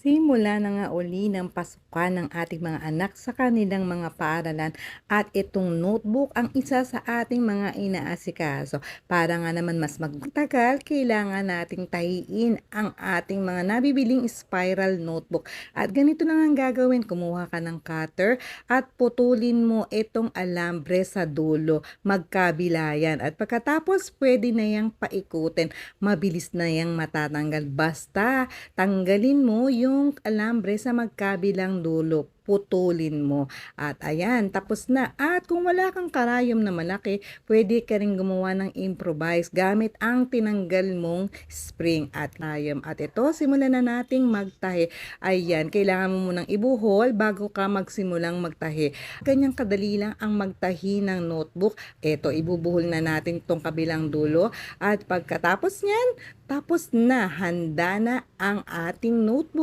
Simula na nga uli ng pasukan ng ating mga anak sa kanilang mga paaralan at itong notebook ang isa sa ating mga inaasikaso. Para nga naman mas magtagal, kailangan nating tahiin ang ating mga nabibiling spiral notebook. At ganito na nga ang gagawin, kumuha ka ng cutter at putulin mo itong alambre sa dulo. Magkabila yan. At pagkatapos, pwede na yang paikutin. Mabilis na yang matatanggal. Basta tanggalin mo yung alambre sa magkabilang dulo, putulin mo. At ayan, tapos na. At kung wala kang karayom na malaki, pwede ka rin gumawa ng improvise gamit ang tinanggal mong spring at karayom. At ito, simulan na nating magtahi. Ayan, kailangan mo munang ibuhol bago ka magsimulang magtahi. Ganyang kadali lang ang magtahi ng notebook. Ito, ibubuhol na natin tong kabilang dulo. At pagkatapos niyan, tapos na, handa na ang ating notebook.